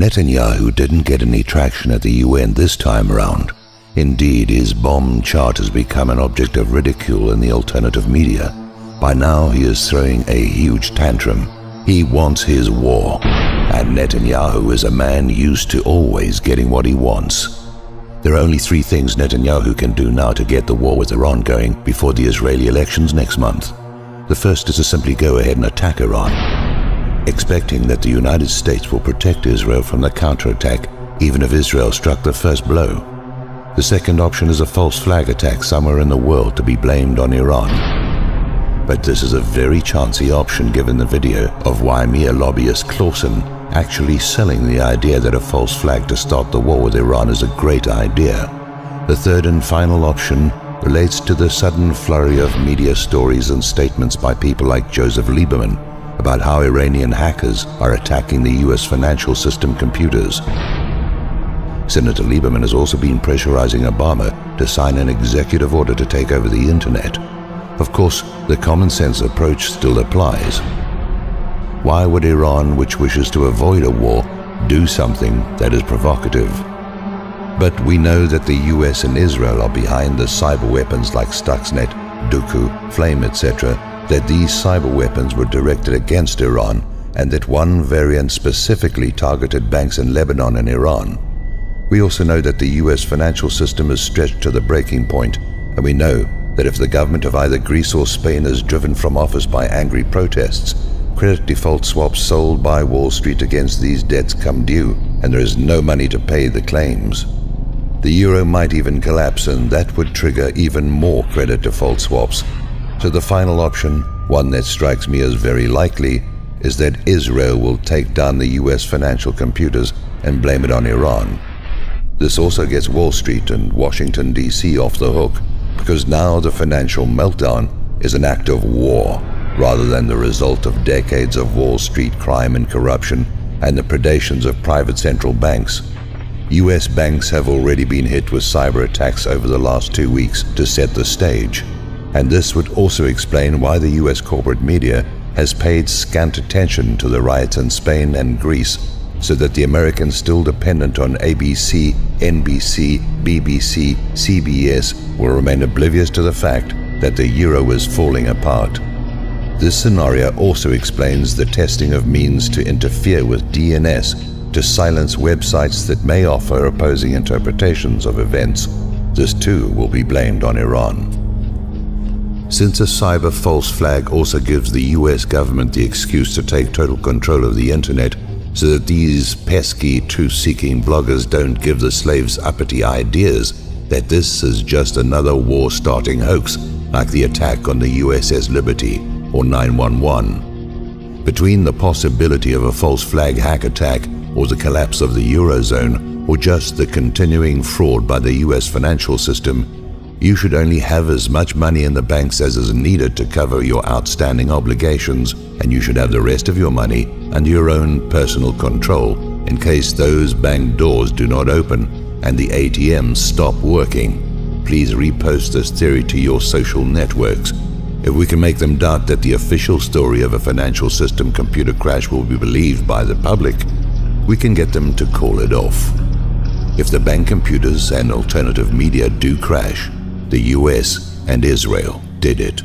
Netanyahu didn't get any traction at the UN this time around. Indeed, his bomb chart has become an object of ridicule in the alternative media. By now, he is throwing a huge tantrum. He wants his war, and Netanyahu is a man used to always getting what he wants. There are only three things Netanyahu can do now to get the war with Iran going before the Israeli elections next month. The first is to simply go ahead and attack Iran, expecting that the United States will protect Israel from the counterattack even if Israel struck the first blow. The second option is a false flag attack somewhere in the world to be blamed on Iran. But this is a very chancy option given the video of Waimea lobbyist Clausen actually selling the idea that a false flag to start the war with Iran is a great idea. The third and final option relates to the sudden flurry of media stories and statements by people like Joseph Lieberman about how Iranian hackers are attacking the US financial system computers. Senator Lieberman has also been pressurizing Obama to sign an executive order to take over the internet. Of course, the common sense approach still applies. Why would Iran, which wishes to avoid a war, do something that is provocative? But we know that the US and Israel are behind the cyber weapons like Stuxnet, Duqu, Flame, etc., that these cyber weapons were directed against Iran, and that one variant specifically targeted banks in Lebanon and Iran. We also know that the US financial system is stretched to the breaking point, and we know that if the government of either Greece or Spain is driven from office by angry protests, credit default swaps sold by Wall Street against these debts come due, and there is no money to pay the claims. The euro might even collapse, and that would trigger even more credit default swaps. So the final option, one that strikes me as very likely, is that Israel will take down the US financial computers and blame it on Iran. This also gets Wall Street and Washington, D.C. off the hook, because now the financial meltdown is an act of war rather than the result of decades of Wall Street crime and corruption and the predations of private central banks. US banks have already been hit with cyber attacks over the last 2 weeks to set the stage, and this would also explain why the US corporate media has paid scant attention to the riots in Spain and Greece, so that the Americans still dependent on ABC, NBC, BBC, CBS will remain oblivious to the fact that the euro is falling apart. This scenario also explains the testing of means to interfere with DNS to silence websites that may offer opposing interpretations of events. This too will be blamed on Iran. Since a cyber false flag also gives the US government the excuse to take total control of the internet, so that these pesky truth-seeking bloggers don't give the slaves uppity ideas that this is just another war-starting hoax like the attack on the USS Liberty or 911. Between the possibility of a false flag hack attack or the collapse of the Eurozone or just the continuing fraud by the US financial system, you should only have as much money in the banks as is needed to cover your outstanding obligations, and you should have the rest of your money under your own personal control in case those bank doors do not open and the ATMs stop working. Please repost this theory to your social networks. If we can make them doubt that the official story of a financial system computer crash will be believed by the public, we can get them to call it off. If the bank computers and alternative media do crash, the US and Israel did it.